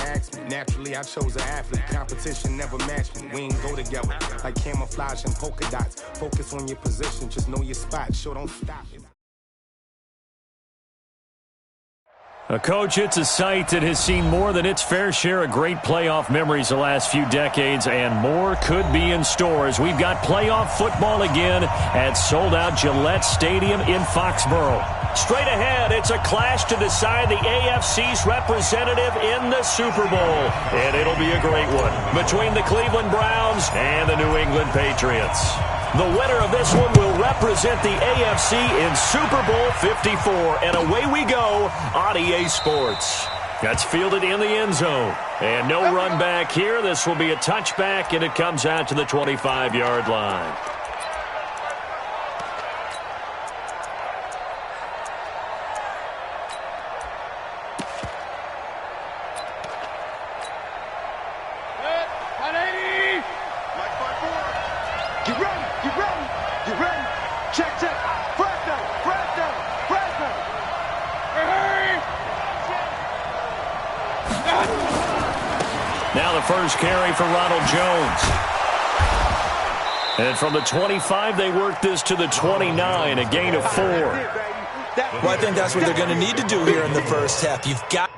ask me. Naturally, I chose an athlete. Competition never matched me. We ain't go together like camouflage and polka dots. Focus on your position, just know your spot. Sure, don't stop. Coach, it's a site that has seen more than its fair share of great playoff memories the last few decades, and more could be in store as we've got playoff football again at sold-out Gillette Stadium in Foxborough. Straight ahead, it's a clash to decide the AFC's representative in the Super Bowl, and it'll be a great one between the Cleveland Browns and the New England Patriots. The winner of this one will represent the AFC in Super Bowl 54. And away we go on EA Sports. That's fielded in the end zone. And no run back here. This will be a touchback, and it comes out to the 25-yard line. Now the first carry for Ronald Jones. And from the 25, they work this to the 29, a gain of 4. Well, I think that's what they're going to need to do here in the first half. You've got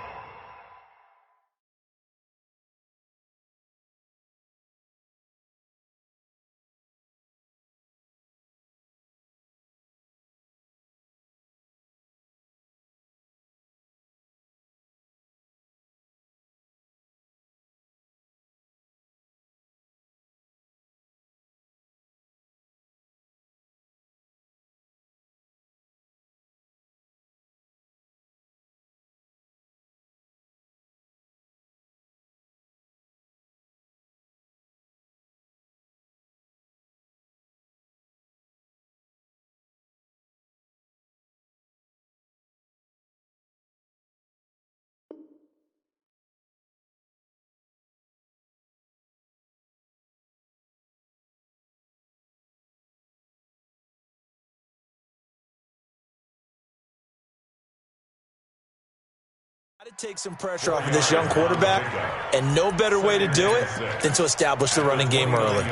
to take some pressure off of this young quarterback, and no better way to do it than to establish the running game early.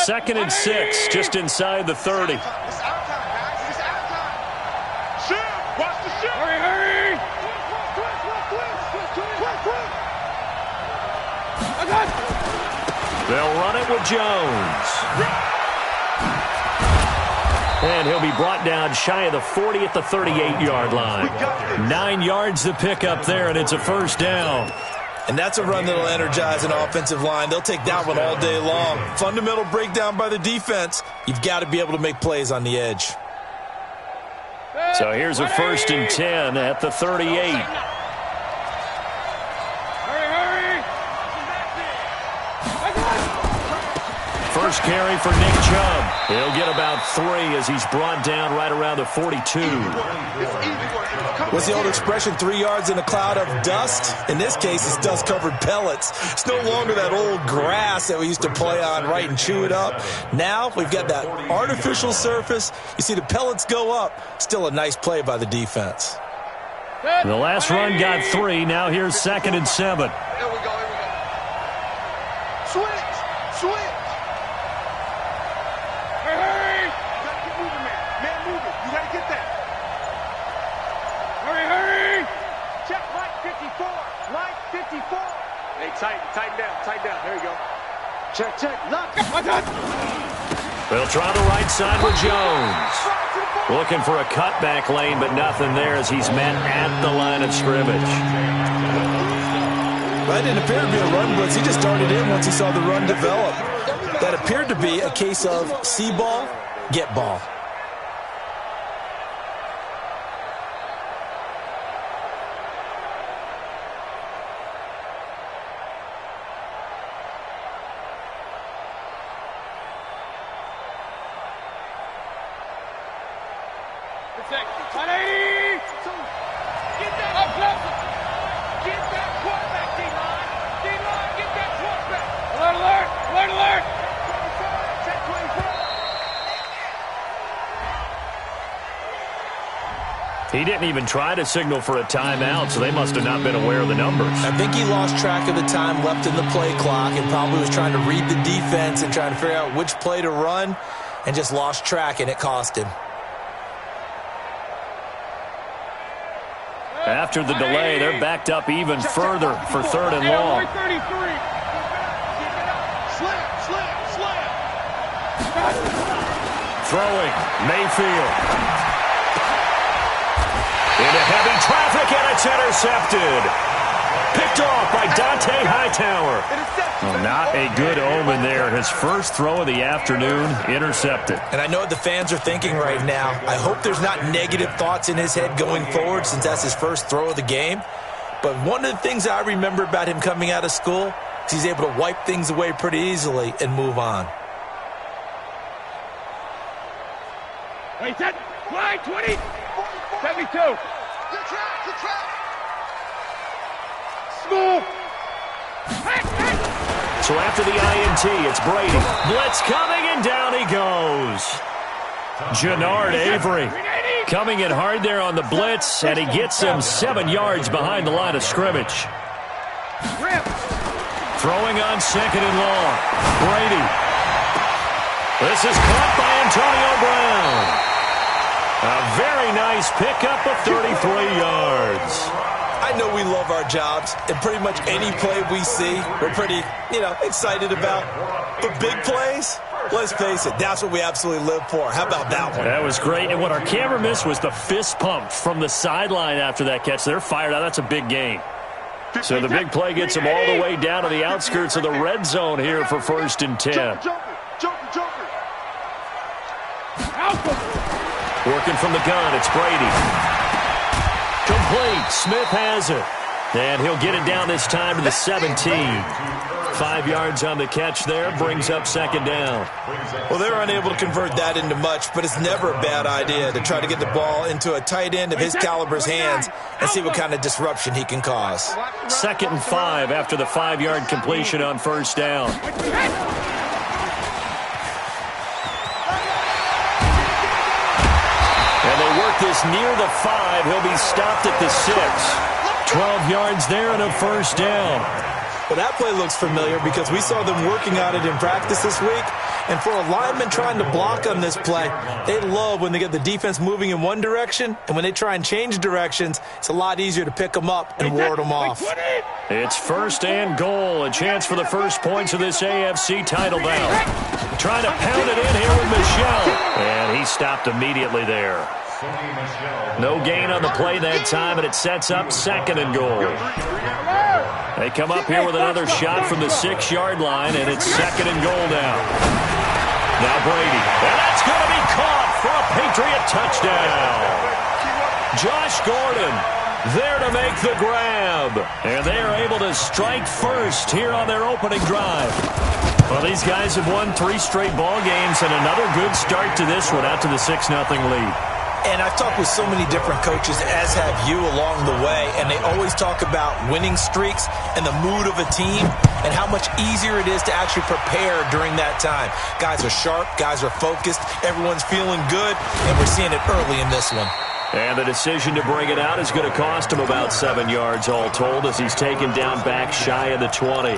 Second and 6, just inside the 30. It's our time, guys. It's our time. Shoot! Watch the shoot! Hurry, hurry! They'll run it with Jones. And he'll be brought down shy of the 40 at the 38-yard line. 9 yards to pick up there, and it's a first down. And that's a run that'll energize an offensive line. They'll take that one all day long. Fundamental breakdown by the defense. You've got to be able to make plays on the edge. So here's a first and 10 at the 38. First carry for Nick Chubb. He'll get about 3 as he's brought down right around the 42. What's the old expression, 3 yards in a cloud of dust? In this case, it's dust-covered pellets. It's no longer that old grass that we used to play on, right, and chew it up. Now we've got that artificial surface. You see the pellets go up. Still a nice play by the defense. The last run got 3. Now here's second and 7. Here we go. Switch. Hurry. You got to get moving, man. Man, moving. You got to get that. Hurry. Check line 54. Line 54. Hey, tighten down. There you go. Check. Lock. They'll try the right side with Jones. Looking for a cutback lane, but nothing there as he's met at the line of scrimmage. That didn't appear to be a run blitz. He just darted in once he saw the run develop. That appeared to be a case of see ball, get ball. He didn't even try to signal for a timeout, so they must have not been aware of the numbers. I think he lost track of the time left in the play clock and probably was trying to read the defense and trying to figure out which play to run and just lost track, and it cost him. After the delay, they're backed up even further for 3rd and long. Throwing, Mayfield. Into heavy traffic, and it's intercepted. Picked off by Dante Hightower. Well, not a good omen there. His first throw of the afternoon, intercepted. And I know what the fans are thinking right now. I hope there's not negative thoughts in his head going forward since that's his first throw of the game. But one of the things I remember about him coming out of school is he's able to wipe things away pretty easily and move on. Wait, set, fly, 20, 72. Good track. Smooth. So after the INT, it's Brady. Blitz coming, and down he goes. Jannard Avery coming in hard there on the blitz, and he gets him 7 yards behind the line of scrimmage. Throwing on 2nd and long. Brady. This is caught by Antonio Brown. A very nice pickup of 33 yards. I know we love our jobs, and pretty much any play we see, we're pretty, excited about. But big plays, let's face it, that's what we absolutely live for. How about that one? That was great, and what our camera missed was the fist pump from the sideline after that catch. They're fired out. That's a big gain. So the big play gets them all the way down to the outskirts of the red zone here for 1st and 10. Joker. Working from the gun, it's Brady. Complete. Smith has it. And he'll get it down this time to the 17. 5 yards on the catch there, brings up 2nd down. Well, they were unable to convert that into much, but it's never a bad idea to try to get the ball into a tight end of his caliber's hands and see what kind of disruption he can cause. 2nd and 5 after the 5-yard completion on 1st down. And they work this near the 5. He'll be stopped at the 6. 12 yards there and a 1st down. Well, that play looks familiar because we saw them working on it in practice this week. And for a lineman trying to block on this play, they love when they get the defense moving in one direction. And when they try and change directions, it's a lot easier to pick them up and ward them off. It's 1st and goal. A chance for the first points of this AFC title bout. Trying to pound it in here with Michel. And he stopped immediately there. No gain on the play that time, and it sets up 2nd and goal. They come up here with another shot from the 6-yard line, and it's 2nd and goal now. Now Brady. And that's going to be caught for a Patriot touchdown. Josh Gordon there to make the grab. And they are able to strike first here on their opening drive. Well, these guys have won 3 straight ball games, and another good start to this one out to the 6-0 lead. And I've talked with so many different coaches, as have you, along the way, and they always talk about winning streaks and the mood of a team and how much easier it is to actually prepare during that time. Guys are sharp, guys are focused, everyone's feeling good, and we're seeing it early in this one. And the decision to bring it out is going to cost him about 7 yards all told as he's taken down back shy of the 20.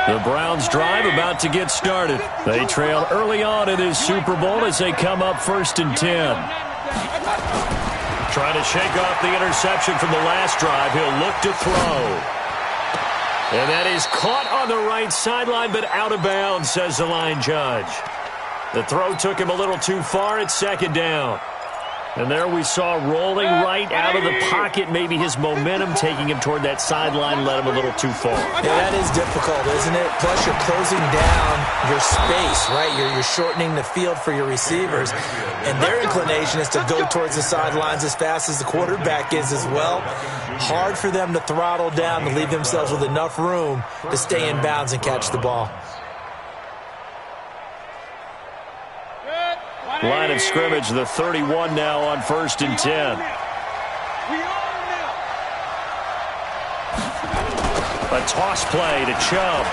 The Browns drive about to get started. They trail early on in this Super Bowl as they come up 1st and 10. Trying to shake off the interception from the last drive. He'll look to throw. And that is caught on the right sideline, but out of bounds, says the line judge. The throw took him a little too far. It's 2nd down. And there we saw rolling right out of the pocket. Maybe his momentum taking him toward that sideline led him a little too far. Yeah, that is difficult, isn't it? Plus, you're closing down your space, right? You're shortening the field for your receivers. And their inclination is to go towards the sidelines as fast as the quarterback is as well. Hard for them to throttle down to leave themselves with enough room to stay in bounds and catch the ball. Line of scrimmage, the 31 now on 1st and 10. A toss play to Chubb.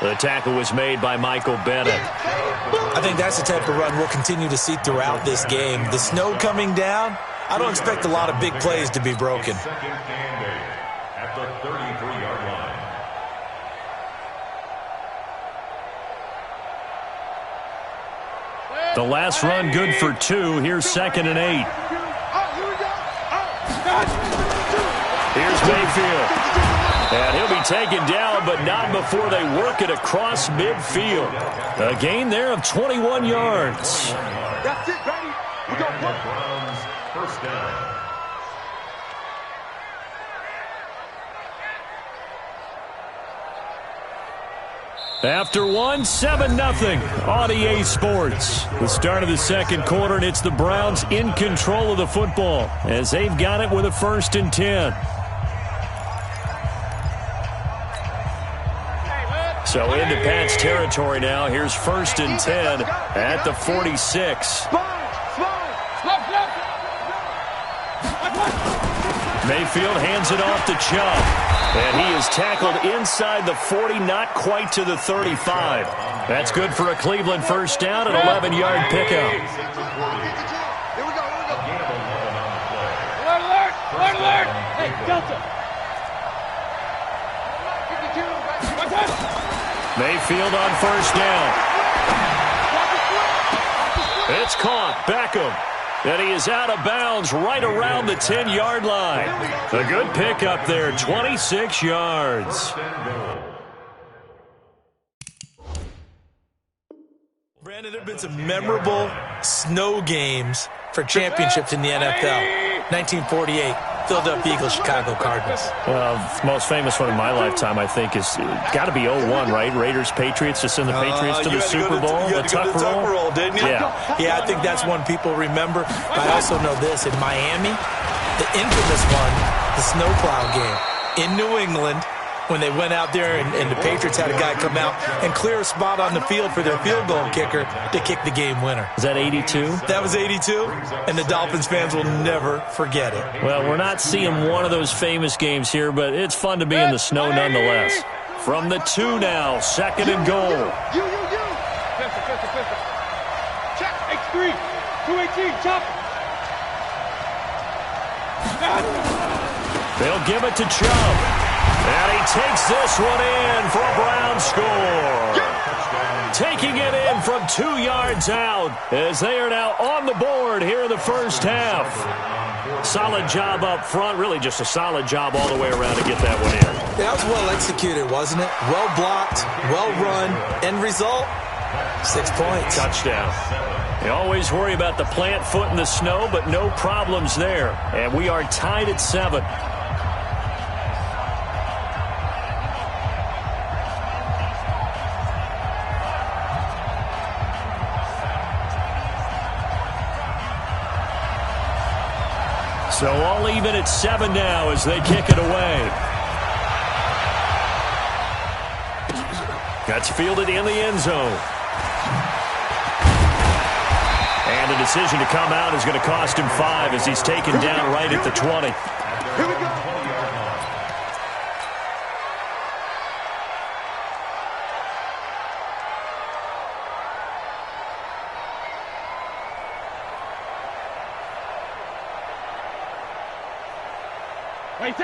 The tackle was made by Michael Bennett. I think that's the type of run we'll continue to see throughout this game. The snow coming down, I don't expect a lot of big plays to be broken. At the 33-yard line. The last run good for 2. Here's 2nd and 8. Here's Mayfield. And he'll be taken down, but not before they work it across midfield. A gain there of 21 yards. That's it, baby. We got Browns, first down. After 1, 7-0 on EA Sports. The start of the second quarter, and it's the Browns in control of the football as they've got it with a 1st and 10. So into Pat's territory now. Here's 1st and 10 at the 46. Mayfield hands it off to Chubb. And he is tackled inside the 40, not quite to the 35. That's good for a Cleveland first down, an 11-yard pickup. Here we go. Alert! Hey, Delta. Mayfield on first down. It's caught. Beckham. And he is out of bounds right around the 10-yard line. A good pickup there, 26 yards. Brandon, there have been some memorable snow games for championships in the NFL. 1948, Philadelphia Eagles, Chicago Cardinals. The most famous one in my lifetime, I think, is got to be 01, right? Raiders-Patriots to send the Patriots to the Super Bowl. You had to go to the Tuck roll, didn't you? Yeah, I think that's one people remember. But I also know this. In Miami, the infamous one, the snowplow game in New England, when they went out there and the Patriots had a guy come out and clear a spot on the field for their field goal kicker to kick the game winner. Is that 82? That was 82, and the Dolphins fans will never forget it. Well, we're not seeing one of those famous games here, but it's fun to be in the snow nonetheless. From the 2 now, 2nd and goal. You. Pistol. Check, X3. 218, chop. They'll give it to Chubb. And he takes this one in for a Brown score. Taking it in from 2 yards out as they are now on the board here in the first half. Solid job up front, really just a solid job all the way around to get that one in. That was well executed, wasn't it? Well blocked, well run. End result, 6 points. Touchdown. They always worry about the plant foot in the snow, but no problems there. And we are tied at 7. So all even at 7 now as they kick it away. That's fielded in the end zone. And a decision to come out is going to cost him 5 as he's taken down right at the 20. Here we go.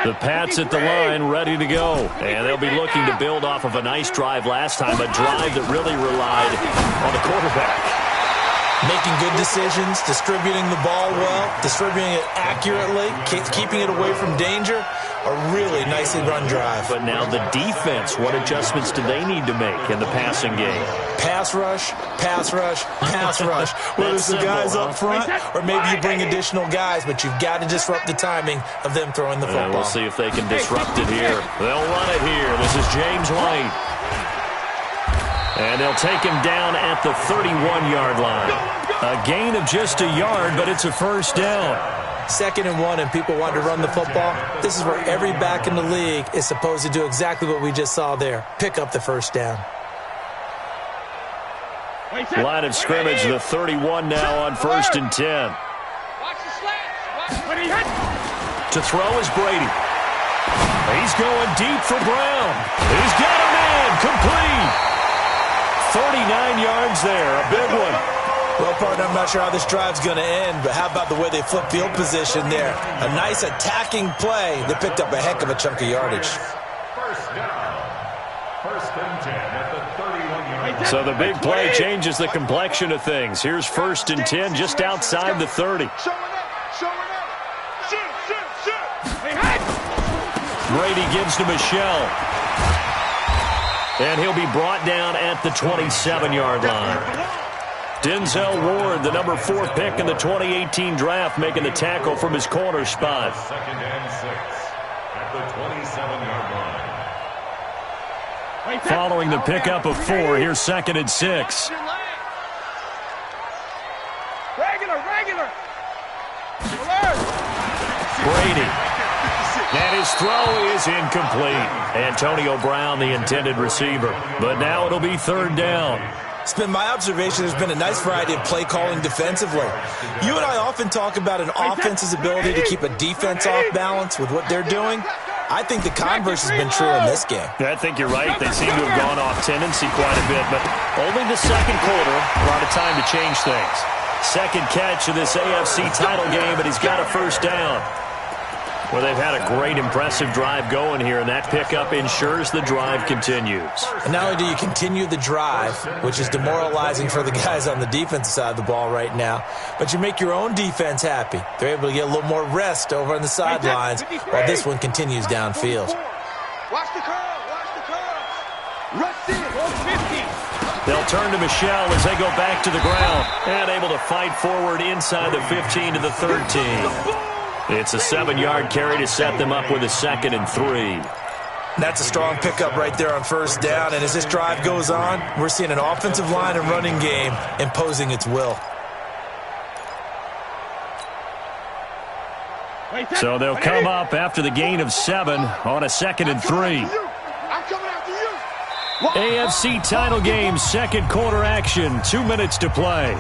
The Pats at the line, ready to go. And they'll be looking to build off of a nice drive last time, a drive that really relied on the quarterback. Making good decisions, distributing the ball well, distributing it accurately, keeping it away from danger. A really nicely run drive. But now the defense, what adjustments do they need to make in the passing game? Pass rush, pass rush, pass rush. Whether it's the guys up front or maybe you bring additional guys, but you've got to disrupt the timing of them throwing the football. We'll see if they can disrupt it here. They'll run it here. This is James White. And they'll take him down at the 31-yard line. A gain of just a yard, but it's a first down. 2nd and 1, and people want to run the football. This is where every back in the league is supposed to do exactly what we just saw there. Pick up the first down. Line of scrimmage, the 31 now on 1st and 10. To throw is Brady. He's going deep for Brown. He's got him in. complete. 39 yards there, a big one. Well, partner, I'm not sure how this drive's going to end, but how about the way they flip field position there? A nice attacking play. They picked up a heck of a chunk of yardage. First down. First and 10 at the 31-yard line. So the big play changes the complexion of things. Here's 1st and 10 just outside the 30. Brady gives to Michelle. And he'll be brought down at the 27-yard line. Denzel Ward, the number 4 pick in the 2018 draft, making the tackle from his corner spot. 2nd and 6 at the 27-yard line. Following the pickup of 4, here's 2nd and 6. Regular. Brady. And his throw is incomplete. Antonio Brown, the intended receiver. But now it'll be 3rd down. It's been my observation there's been a nice variety of play calling defensively. You and I often talk about an offense's ability to keep a defense off balance with what they're doing. I think the converse has been true in this game. I think you're right. They seem to have gone off tendency quite a bit, but only the second quarter, a lot of time to change things. Second catch of this AFC title game, and he's got a 1st down. Well, they've had a great, impressive drive going here, and that pickup ensures the drive continues. And not only do you continue the drive, which is demoralizing for the guys on the defensive side of the ball right now, but you make your own defense happy. They're able to get a little more rest over on the sidelines while this one continues downfield. Watch the curve. Rush in, 50. They'll turn to Michelle as they go back to the ground and able to fight forward inside the 15 to the 13. It's a 7-yard carry to set them up with a 2nd and 3. That's a strong pickup right there on 1st down, and as this drive goes on, we're seeing an offensive line and running game imposing its will. So they'll come up after the gain of 7 on a 2nd and 3. AFC title game, 2nd quarter action, 2 minutes to play.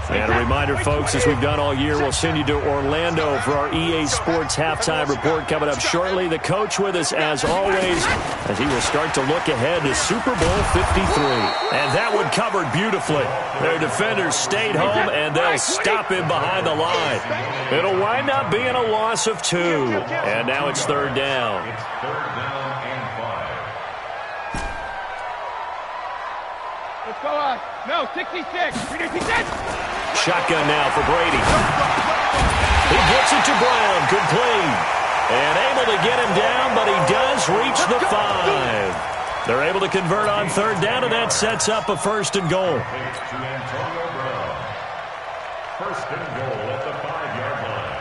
And a reminder, folks, as we've done all year, we'll send you to Orlando for our EA Sports halftime report coming up shortly. The coach with us, as always, as he will start to look ahead to Super Bowl 53. And that one covered beautifully. Their defenders stayed home, and they'll stop him behind the line. It'll wind up being a loss of 2. And now it's 3rd down. It's 3rd down and 5. Let's go on. No, 66. Shotgun now for Brady. He gets it to Brown. Good play. And able to get him down, but he does reach the 5. They're able to convert on 3rd down, and that sets up a 1st and goal. To Antonio Brown. 1st and goal at the 5-yard line.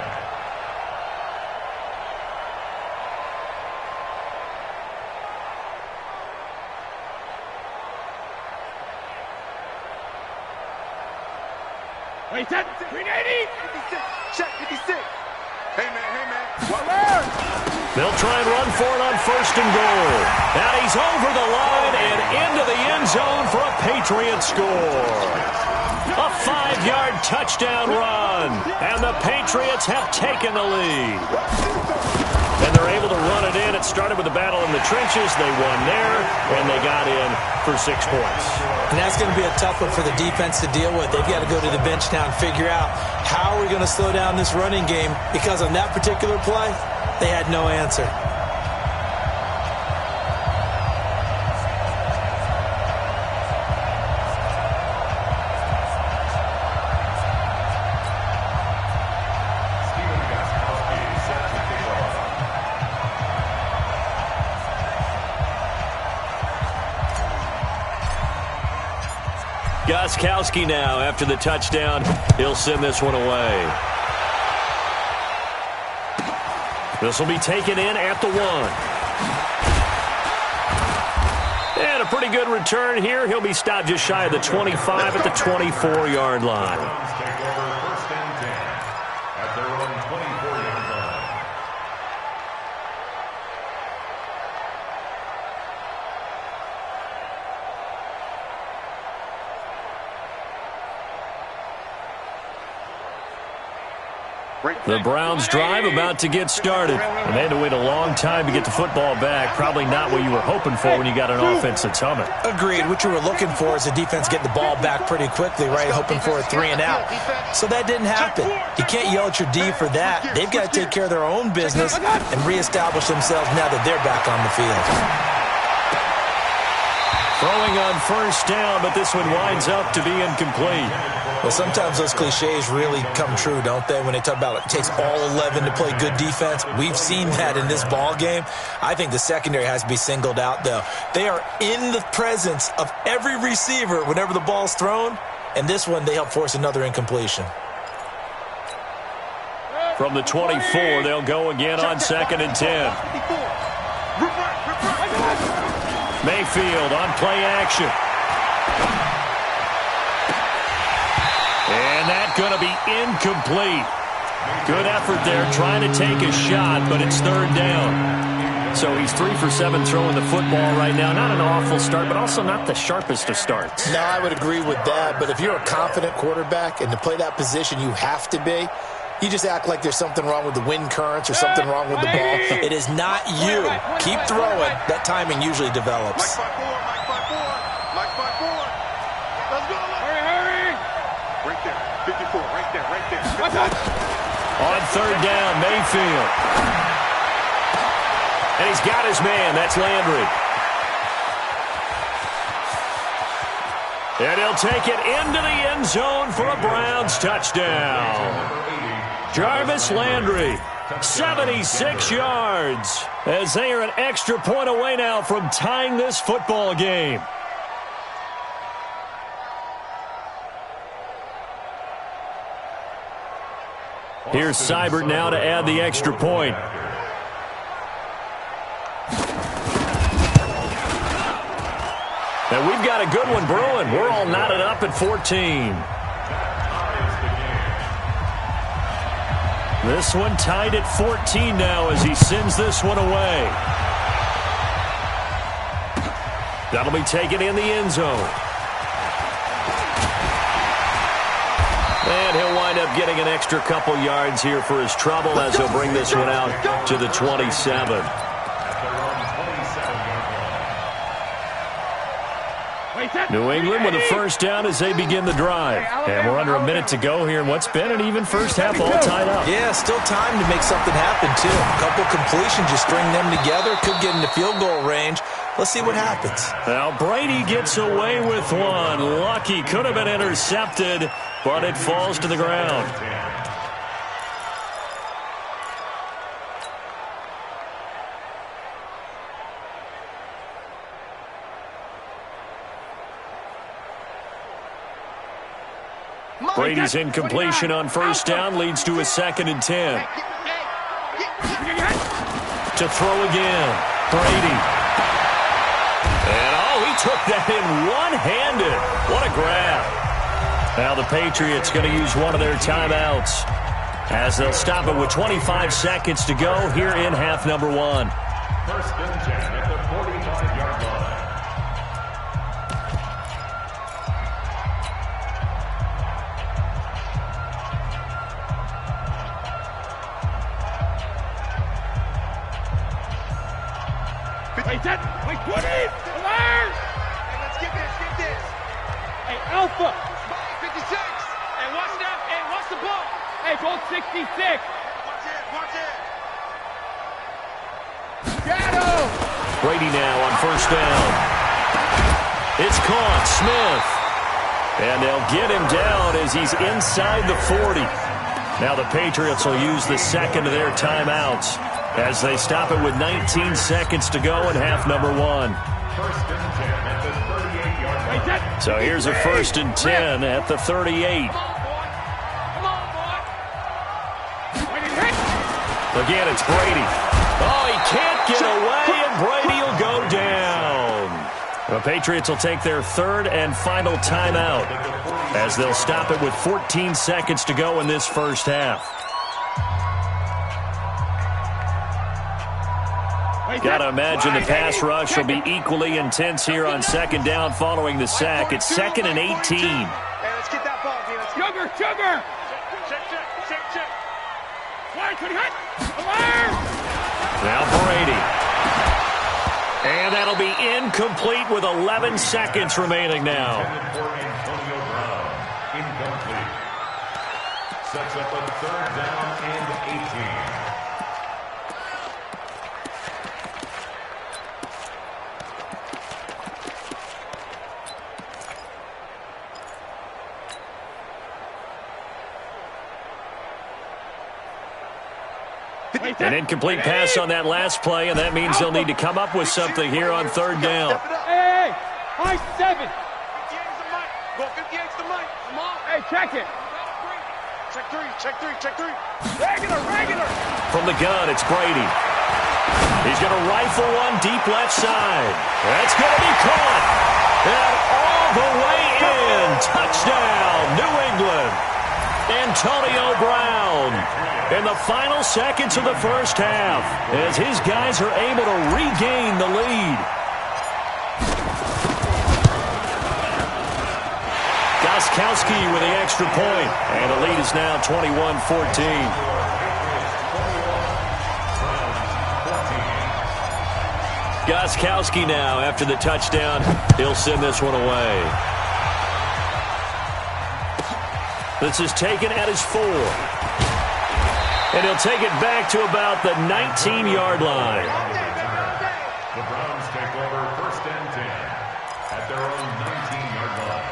Wait, set. 380. 56. Check, 56. Hey, man. What? They'll try and run for it on 1st and goal. And he's over the line and into the end zone for a Patriot score. A 5-yard touchdown run. And the Patriots have taken the lead. And they're able to run it in. It started with a battle in the trenches. They won there, and they got in for 6 points. And that's going to be a tough one for the defense to deal with. They've got to go to the bench now and figure out how are we going to slow down this running game, because on that particular play, they had no answer. Gostkowski now, after the touchdown, he'll send this one away. This will be taken in at the 1. And a pretty good return here. He'll be stopped just shy of the 25 at the 24-yard line. Take over 1st and 10 at their own 24-yard line. The Browns drive about to get started. And they had to wait a long time to get the football back. Probably not what you were hoping for when you got an offense that's humming. Agreed. What you were looking for is a defense getting the ball back pretty quickly, right? Hoping for a 3 and out. So that didn't happen. You can't yell at your D for that. They've got to take care of their own business and reestablish themselves now that they're back on the field. Throwing on first down, but this one winds up to be incomplete. Well, sometimes those cliches really come true, don't they? When they talk about it takes all 11 to play good defense. We've seen that in this ball game. I think the secondary has to be singled out, though. They are in the presence of every receiver whenever the ball's thrown. And this one, they help force another incompletion. From the 24, they'll go again on 2nd and 10. Mayfield on play action. And that's going to be incomplete. Good effort there trying to take a shot, but it's 3rd down. So he's 3 for 7 throwing the football right now. Not an awful start, but also not the sharpest of starts. No, I would agree with that. But if you're a confident quarterback and to play that position you have to be, you just act like there's something wrong with the wind currents or something wrong with the ball. It is not you. Keep throwing. That timing usually develops. Let's go. Hurry. Right there. 54. Right there. On 3rd down, Mayfield. And he's got his man. That's Landry. And he'll take it into the end zone for a Browns touchdown. Jarvis Landry, 76 yards, as they are an extra point away now from tying this football game. Here's Seibert now to add the extra point. And we've got a good one brewing. We're all knotted up at 14. This one tied at 14 now as he sends this one away. That'll be taken in the end zone. And he'll wind up getting an extra couple yards here for his trouble as he'll bring this one out to the 27. New England with a first down as they begin the drive. And we're under a minute to go here in what's been an even first half all tied up. Yeah, still time to make something happen, too. A couple completions, you string them together, could get into field goal range. Let's see what happens. Now Brady gets away with one. Lucky, could have been intercepted, but it falls to the ground. Brady's incompletion on first down leads to a 2nd and 10. To throw again, Brady. And he took that in one-handed. What a grab. Now the Patriots going to use one of their timeouts as they'll stop it with 25 seconds to go here in half number 1. 1st and 10 at the 45-yard line. Wait, 20! Alert! Hey, let's get this. Hey, Alpha! 56! Hey, watch that. Hey, watch the ball. Hey, goal 66. Watch it. Shadow! Brady now on first down. It's caught. Smith. And they'll get him down as he's inside the 40. Now the Patriots will use the second of their timeouts as they stop it with 19 seconds to go in half number 1. 1st and 10 at the 38-yard line. So here's a 1st and 10 at the 38. Again, it's Brady. He can't get away, and Brady will go down. The Patriots will take their 3rd and final timeout as they'll stop it with 14 seconds to go in this first half. Got to imagine the pass rush will be equally intense here on 2nd down following the sack. It's 2nd and 18. Hey, let's get that ball, D. Sugar! Check. Now Brady. And that'll be incomplete with 11 seconds remaining now. Incomplete. Sets up a 3rd down and 18. An incomplete pass on that last play, and that means they'll need to come up with something here on 3rd down. Hey, high 7. 58's the mic. Go 58's the mic. Come on. Hey, check it. Check 3, check 3, check 3. Regular. From the gun, it's Brady. He's going to rifle one deep left side. That's going to be caught. And all the way in. Touchdown, New England. Antonio Brown in the final seconds of the first half as his guys are able to regain the lead. Gostkowski with the extra point, and the lead is now 21-14. Gostkowski now after the touchdown. He'll send this one away. This is taken at his 4. And he'll take it back to about the 19-yard line. The Browns take over 1st and 10 at their own 19-yard line.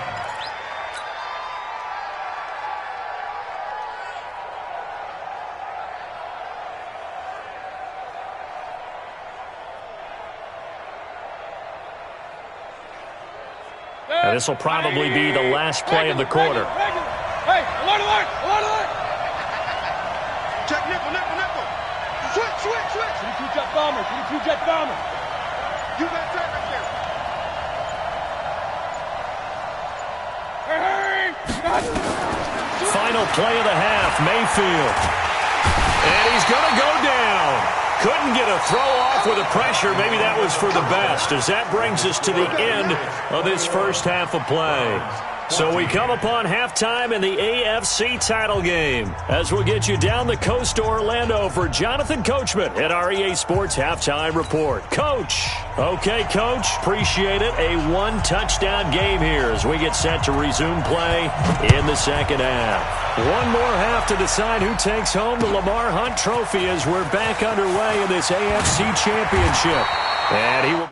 And this will probably be the last play of the quarter. Hey, alert. Check nickel. Switch. 22 jet bomber. You got that right there. Hey. Final play of the half, Mayfield. And he's going to go down. Couldn't get a throw off with the pressure. Maybe that was for the best, as that brings us to the end of this first half of play. So we come upon halftime in the AFC title game, as we'll get you down the coast to Orlando for Jonathan Coachman at our EA Sports Halftime Report. Coach. Okay, Coach. Appreciate it. A 1-touchdown game here as we get set to resume play in the second half. One more half to decide who takes home the Lamar Hunt Trophy as we're back underway in this AFC Championship. And he will...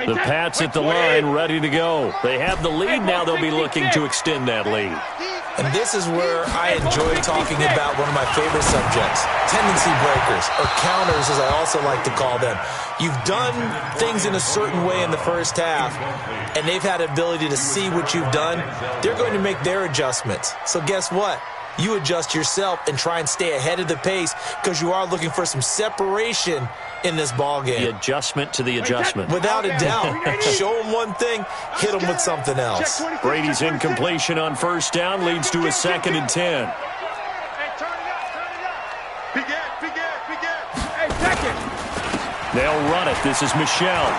The Pats at the line, ready to go. They have the lead now. They'll be looking to extend that lead. And this is where I enjoy talking about one of my favorite subjects, tendency breakers, or counters as I also like to call them. You've done things in a certain way in the first half, and they've had the ability to see what you've done. They're going to make their adjustments. So guess what? You adjust yourself and try and stay ahead of the pace because you are looking for some separation in this ball game. The adjustment to the adjustment. Without a doubt. Show them one thing, hit them with something else. Brady's incompletion on first down leads to a 2nd and 10. Hey, turn it up. Big Ed. Hey, second. They'll run it. This is Michelle.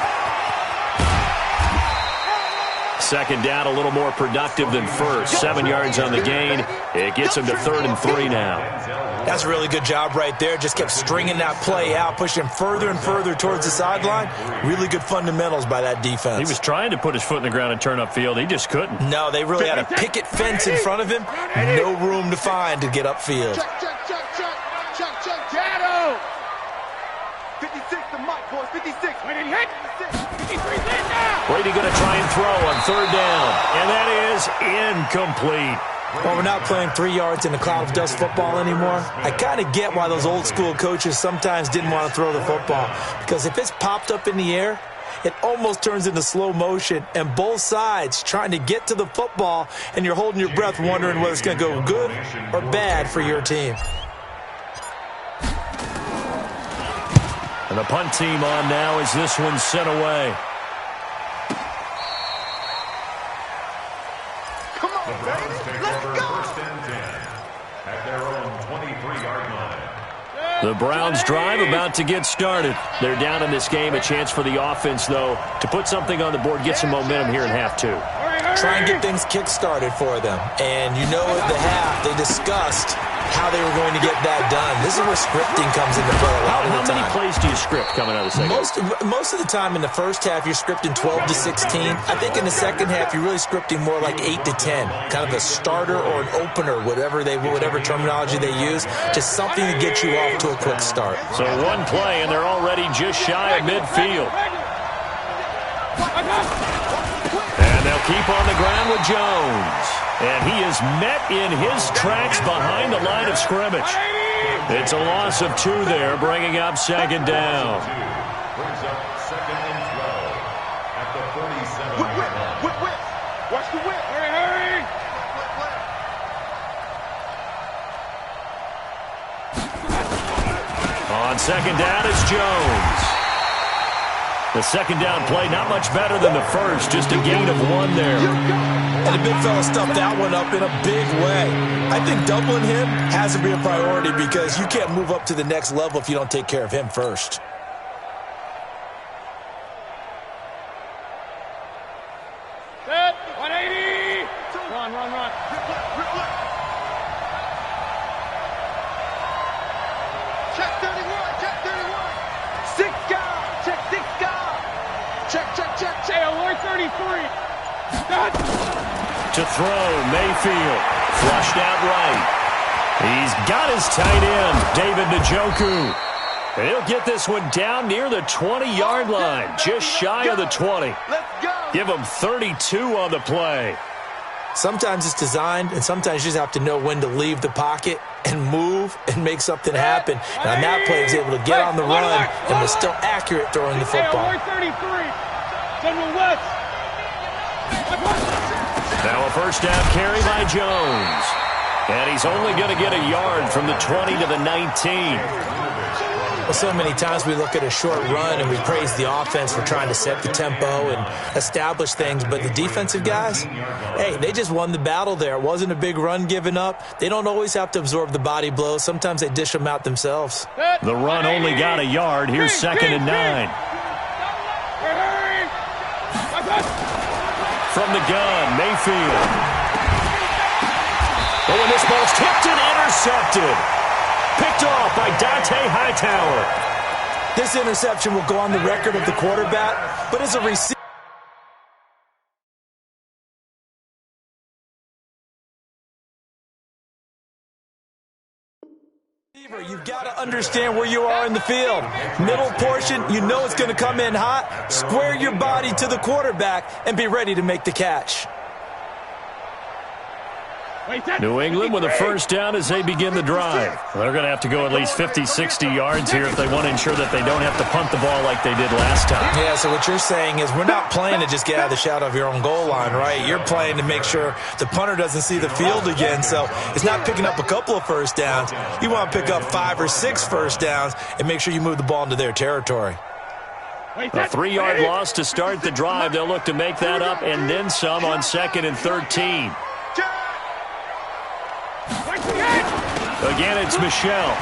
Second down, a little more productive than first. 7 yards on the gain. It gets him to 3rd and 3 now. That's a really good job right there. Just kept stringing that play out, pushing him further and further towards the sideline. Really good fundamentals by that defense. He was trying to put his foot in the ground and turn upfield. He just couldn't. No, they really had a picket fence in front of him. No room to find to get upfield. Check. Shadow. 56, the mic, boys. 56. When it hit. 53's in now. Brady going to try and throw on 3rd down. And that is incomplete. Well, we're not playing 3 yards in a cloud of dust football anymore. I kind of get why those old school coaches sometimes didn't want to throw the football. Because if it's popped up in the air, it almost turns into slow motion. And both sides trying to get to the football, and you're holding your breath wondering whether it's going to go good or bad for your team. And the punt team on now as this one's sent away. Come The Browns drive about to get started. They're down in this game. A chance for the offense, though, to put something on the board, get some momentum here in half two. Try and get things kick-started for them. And you know at the half, they discussed how they were going to get that done. This is where scripting comes into play a lot of the time. How many plays do you script coming out of the second? Most of the time in the first half, you're scripting 12 to 16. I think in the second half, you're really scripting more like 8 to 10. Kind of a starter or an opener, whatever terminology they use, just something to get you off to a quick start. So one play, and they're already just shy of midfield. And they'll keep on the ground with Jones. And he is met in his tracks behind the line of scrimmage. It's a loss of 2 there, bringing up second down. Brings up second and 12 at the 47-yard line. Whip. Watch the whip. Hurry. On second down, it's Jones. The second down play, not much better than the first, just a gain of 1 there. And the big fella stuffed that one up in a big way. I think doubling him has to be a priority because you can't move up to the next level if you don't take care of him first. Set. 180. Run. Check 31. 6 guys. Check 6 guys. Check. Hey, alert 33. To throw, Mayfield. Flushed out right. He's got his tight end, David Njoku. And he'll get this one down near the 20-yard line, just shy of the 20. Let's go. Give him 32 on the play. Sometimes it's designed, and sometimes you just have to know when to leave the pocket and move and make something happen. And on that play, he was able to get on the run and was still accurate throwing the football. Hey, alert 33. General West. Now a first down carry by Jones. And he's only going to get a yard from the 20 to the 19. Well, so many times we look at a short run and we praise the offense for trying to set the tempo and establish things, but the defensive guys, hey, they just won the battle there. It wasn't a big run given up. They don't always have to absorb the body blows. Sometimes they dish them out themselves. The run only got a yard. Here's second and 9. From the gun, Mayfield. Oh, and this ball's tipped and intercepted. Picked off by Dante Hightower. This interception will go on the record of the quarterback, but as a receiver, you've got to understand where you are in the field. Middle portion, you know it's going to come in hot. Square your body to the quarterback and be ready to make the catch. New England with a first down as they begin the drive. They're going to have to go at least 50, 60 yards here if they want to ensure that they don't have to punt the ball like they did last time. Yeah, so what you're saying is we're not playing to just get out of the shadow of your own goal line, right? You're playing to make sure the punter doesn't see the field again. So it's not picking up a couple of first downs. You want to pick up 5 or 6 first downs and make sure you move the ball into their territory. A 3-yard loss to start the drive. They'll look to make that up and then some on second and 13. Again, it's Michelle.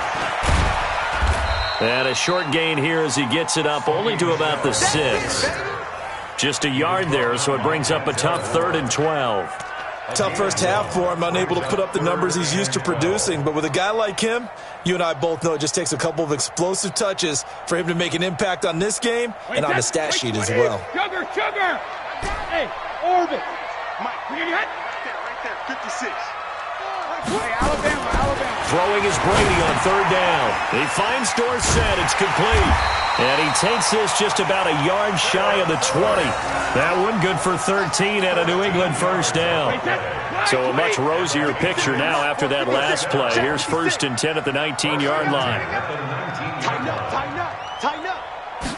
And a short gain here as he gets it up only to about the 6. Just a yard there, so it brings up a tough 3rd and 12. Tough first half for him, unable to put up the numbers he's used to producing. But with a guy like him, you and I both know it just takes a couple of explosive touches for him to make an impact on this game and on the stat sheet as well. Sugar! Hey, Orbit! Mike, right there, 56. Hey, Alabama. Throwing is Brady on 3rd down. He finds Dorsett. It's complete. And he takes this just about a yard shy of the 20. That one good for 13 and a New England first down. So a much rosier picture now after that last play. Here's 1st and 10 at the 19-yard line. Tighten up.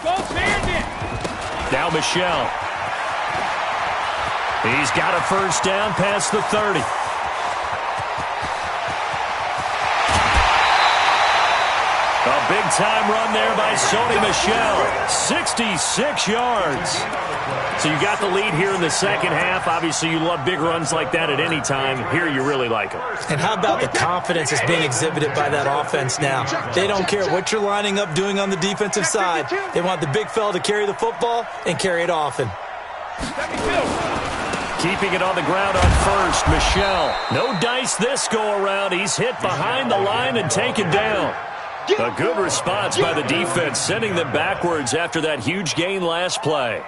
Go Bandit. Now Michelle. He's got a first down past the 30. A big-time run there by Sony Michel. 66 yards. So you got the lead here in the second half. Obviously, you love big runs like that at any time. Here, you really like them. And how about the confidence that's being exhibited by that offense now? They don't care what you're lining up doing on the defensive side. They want the big fella to carry the football and carry it often. Keeping it on the ground on first, Michel. No dice this go-around. He's hit behind the line and taken down. A good response by the defense, sending them backwards after that huge gain last play.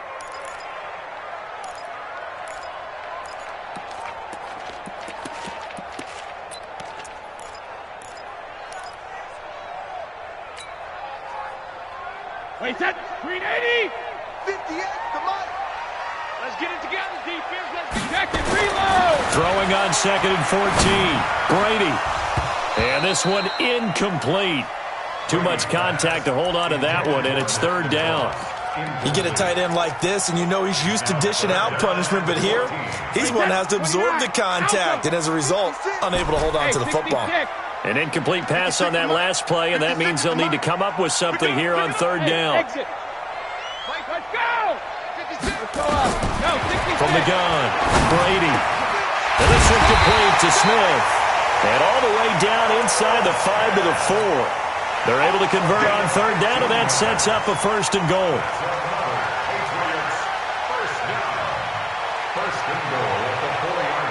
Wait, that 380. 58, come on. Let's get it together, defense. Let's protect it. Reload. Throwing on 2nd and 14. Brady. And this one incomplete. Too much contact to hold on to that one, and it's 3rd down. You get a tight end like this, and you know he's used to dishing out punishment, but here, he's one that has to absorb the contact, and as a result, unable to hold on to the football. An incomplete pass on that last play, and that means they'll need to come up with something here on 3rd down. Let's go. From the gun, Brady. And this one complete to Smith. And all the way down inside the 5 to the 4. They're able to convert on 3rd down, and that sets up a 1st and goal. First and goal at the 4-yard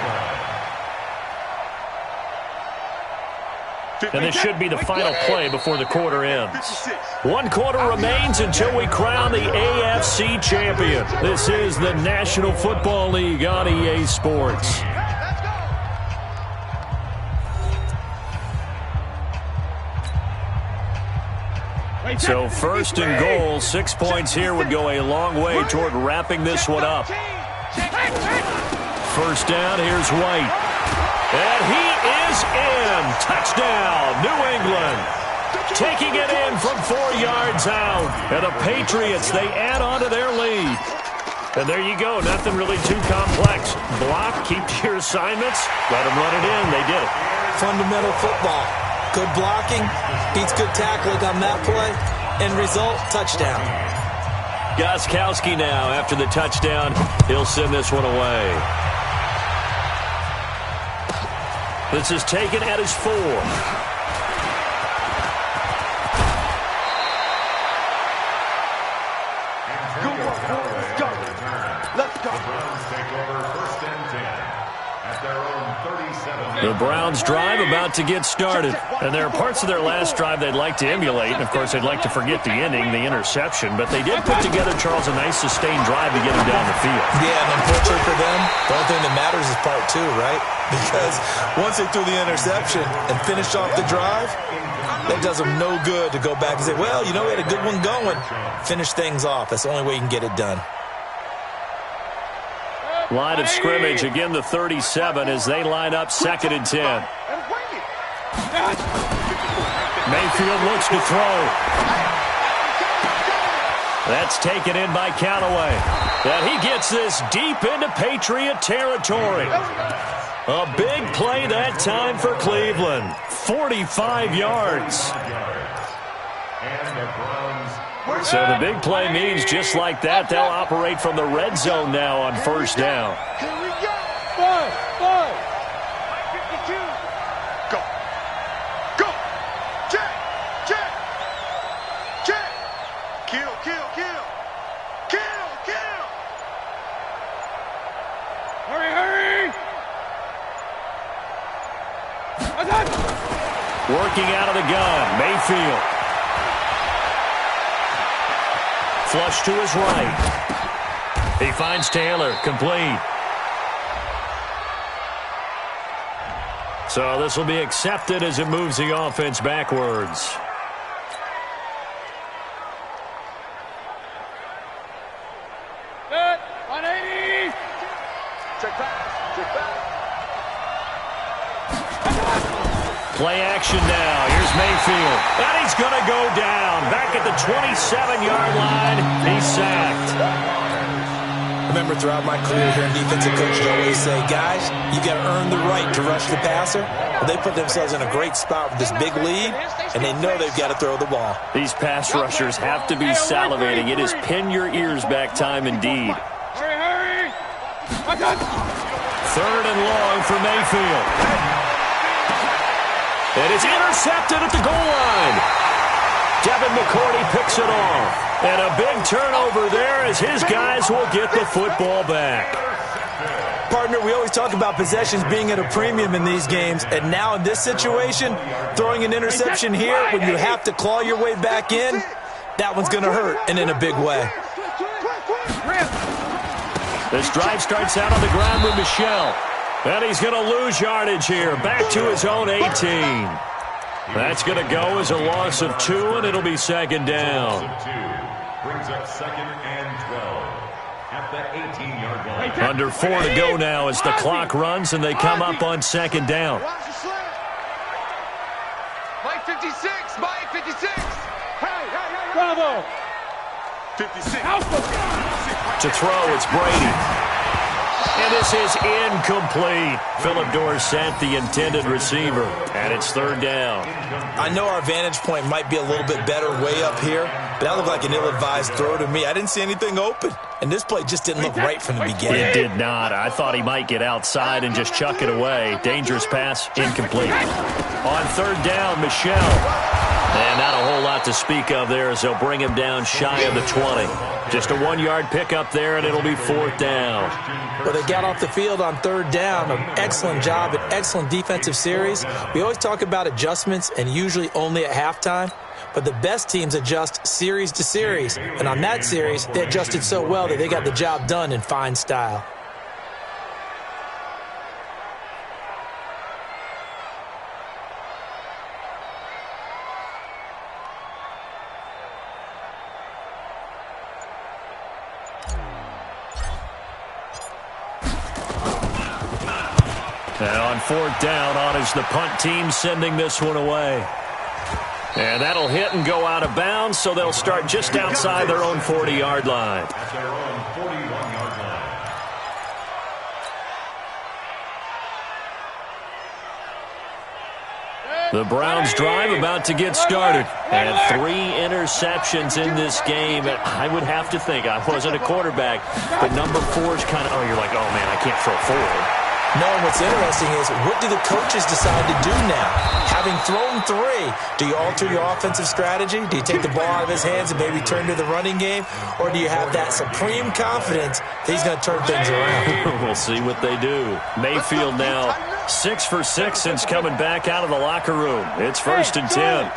line. And this should be the final play before the quarter ends. 1 quarter remains until we crown the AFC champion. This is the National Football League on EA Sports. So 1st and goal, 6 points here would go a long way toward wrapping this one up. 1st down, here's White. And he is in. Touchdown, New England. Taking it in from 4 yards out. And the Patriots, they add on to their lead. And there you go, nothing really too complex. Block, keep to your assignments, let them run it in. They did it. Fundamental football. Good blocking, beats good tackling on that play, and result, touchdown. Gostkowski now, after the touchdown, he'll send this one away. This is taken at his 4. Let's go. The Browns take over 1st and 10 at their own 37. The Browns drive about to get started. And there are parts of their last drive they'd like to emulate. And, of course, they'd like to forget the ending, the interception. But they did put together, Charles, a nice sustained drive to get him down the field. Yeah, and unfortunately for them, the only thing that matters is part 2, right? Because once they threw the interception and finished off the drive, that does them no good to go back and say, well, you know, we had a good one going. Finish things off. That's the only way you can get it done. Line of scrimmage, again the 37 as they line up 2nd and 10. Mayfield looks to throw. That's taken in by Callaway. And he gets this deep into Patriot territory. A big play that time for Cleveland. 45 yards. And the Browns. So the big play means just like that, they'll operate from the red zone now on 1st down. Here we go. 52. Go. Go. Check. Check. Check. Kill. Kill. Kill. Kill. Kill. Hurry. Hurry. Working out of the gun, Mayfield. Flush to his right. He finds Taylor, complete. So this will be accepted as it moves the offense backwards. Good. 180. Check back. Check back. Play action now. Here's Mayfield. And he's going to go down. Back at the 27-yard line. He's sacked. remember throughout my career here in defensive coaches always say, guys, you got to earn the right to rush the passer. Well, they put themselves in a great spot with this big lead, and they know they've got to throw the ball. These pass rushers have to be salivating. It is pin your ears back time indeed. Hurry! Third and long for Mayfield. And it's intercepted at the goal line. Devin McCourty picks it off. And a big turnover there as his guys will get the football back. Partner, we always talk about possessions being at a premium in these games, and now in this situation, throwing an interception here when you have to claw your way back in, that one's going to hurt, and in a big way. This drive starts out on the ground with Michel. And he's going to lose yardage here, back to his own 18. That's going to go as a loss of 2, and it'll be second down. Brings up second and 12 at the 18-yard line. Under 4 to go now as the clock runs, and they come up on second down. Mike 56, Mike 56. Bravo. 56. To throw, it's Brady. And this is incomplete. Philip Dorsett, the intended receiver. And it's third down. I know our vantage point might be a little bit better way up here, but that looked like an ill-advised throw to me. I didn't see anything open. And this play just didn't look right from the beginning. It did not. I thought he might get outside and just chuck it away. Dangerous pass, incomplete. On third down, Michel. And not a whole lot to speak of there as they'll bring him down shy of the 20. Just a 1-yard pickup there, and it'll be fourth down. Well, they got off the field on third down. An excellent job, an excellent defensive series. We always talk about adjustments, and usually only at halftime. But the best teams adjust series to series. And on that series, they adjusted so well that they got the job done in fine style. And on fourth down, on is the punt team sending this one away. And that'll hit and go out of bounds, so they'll start just outside their own 40-yard line. At their own 41-yard line. The Browns drive about to get started. And 3 interceptions in this game. I would have to think, I wasn't a quarterback, but number 4 is kind of, you're like, oh, man, I can't throw forward. No, and what's interesting is, what do the coaches decide to do now? Having thrown 3, do you alter your offensive strategy? Do you take the ball out of his hands and maybe turn to the running game? Or do you have that supreme confidence that he's going to turn things around? We'll see what they do. Mayfield now 6 for 6 since coming back out of the locker room. It's first and 10.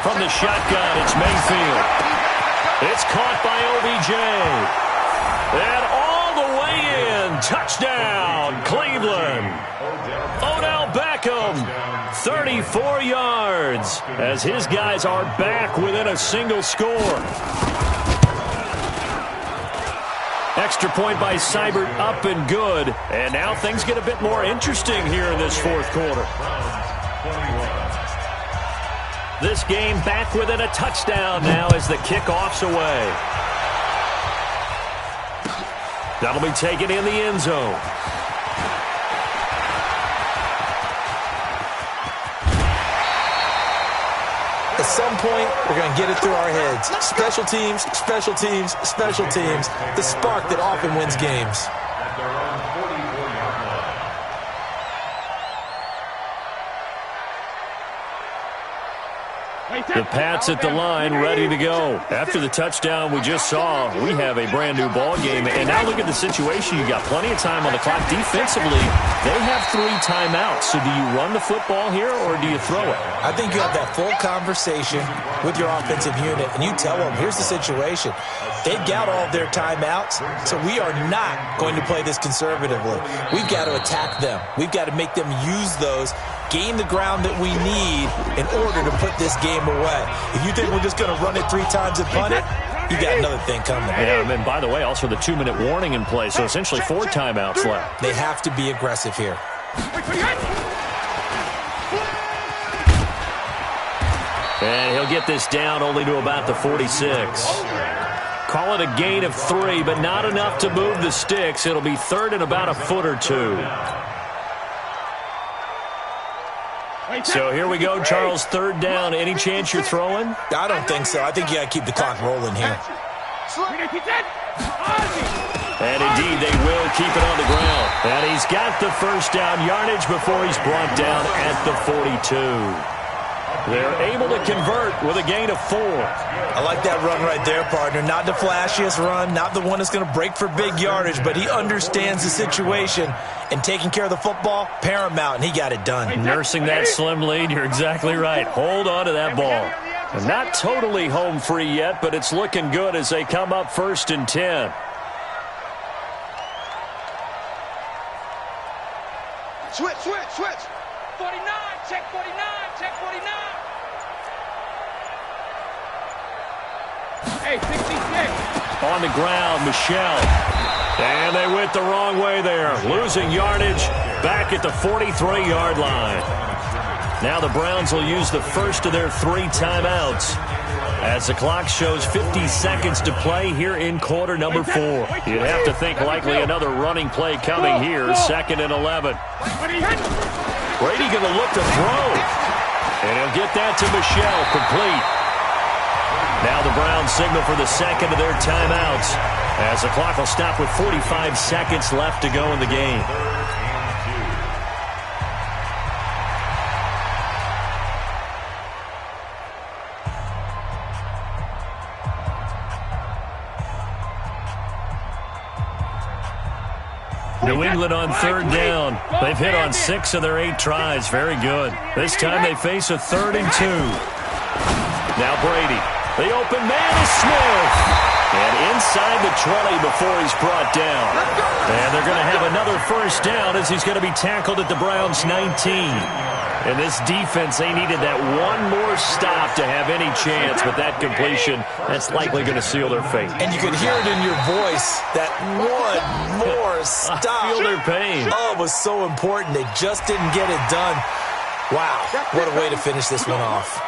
From the shotgun, it's Mayfield. It's caught by OBJ. And all the way in. Touchdown, Cleveland. Odell Beckham, 34 yards, as his guys are back within a single score. Extra point by Seibert, up and good. And now things get a bit more interesting here in this fourth quarter. This game back within a touchdown now as the kickoff's away. That'll be taken in the end zone. At some point, we're going to get it through our heads. Special teams, special teams, special teams. The spark that often wins games. At their own 44-yard line. The Pats at the line, ready to go. After the touchdown we just saw, we have a brand-new ball game. And now look at the situation. You got plenty of time on the clock. Defensively, they have 3 timeouts. So do you run the football here or do you throw it? I think you have that full conversation with your offensive unit, and you tell them, here's the situation. They've got all of their timeouts, so we are not going to play this conservatively. We've got to attack them. We've got to make them use those, gain the ground that we need in order to put this game away. If you think we're just going to run it 3 times and punt it, you got another thing coming. Yeah, and by the way, also the 2-minute warning in play, so essentially 4 timeouts left. They have to be aggressive here. And he'll get this down only to about the 46. Call it a gain of 3, but not enough to move the sticks. It'll be third and about a foot or two. So here we go, Charles, third down. Any chance you're throwing? I don't think so. I think you got to keep the clock rolling here. And indeed, they will keep it on the ground. And he's got the first down yardage before he's brought down at the 42. They're able to convert with a gain of 4. I like that run right there, partner. Not the flashiest run, not the one that's going to break for big yardage, but he understands the situation, and taking care of the football, paramount, and he got it done. Nursing that slim lead, you're exactly right. Hold on to that ball. And not totally home free yet, but it's looking good as they come up 1st and 10. Switch. 49, check 49, check 49. Hey, 66. On the ground, Michelle. And they went the wrong way there. Losing yardage back at the 43-yard line. Now the Browns will use the first of their 3 timeouts as the clock shows 50 seconds to play here in quarter number 4. You'd have to think likely another running play coming here, 2nd and 11. Brady going to look to throw. And he'll get that to Michelle, complete. Now the Browns signal for the second of their timeouts as the clock will stop with 45 seconds left to go in the game. New England on third down. They've hit on 6 of their 8 tries. Very good. This time they face a 3rd and 2. Now Brady. The open man is Smith. And inside the 20 before he's brought down. And they're going to have another first down as he's going to be tackled at the Browns' 19. And this defense, they needed that one more stop to have any chance, but that completion, that's likely going to seal their fate. And you could hear it in your voice, that one more stop. I feel their pain. Oh, it was so important. They just didn't get it done. Wow, what a way to finish this one off.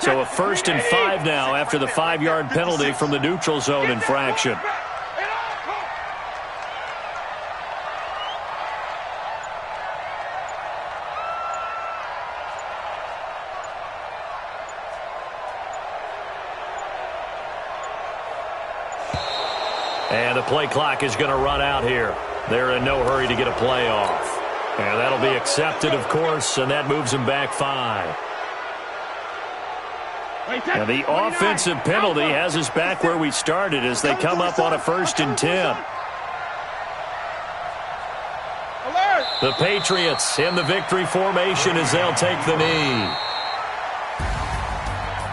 So a 1st and 5 now after the 5-yard penalty from the neutral zone infraction. And the play clock is going to run out here. They're in no hurry to get a play off. And that'll be accepted, of course, and that moves them back 5. And the offensive penalty has us back where we started as they come up on a 1st and 10. The Patriots in the victory formation as they'll take the knee.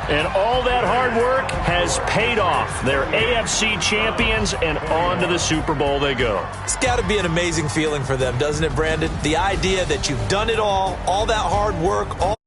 And all that hard work has paid off. They're AFC champions, and on to the Super Bowl they go. It's got to be an amazing feeling for them, doesn't it, Brandon? The idea that you've done it all that hard work, all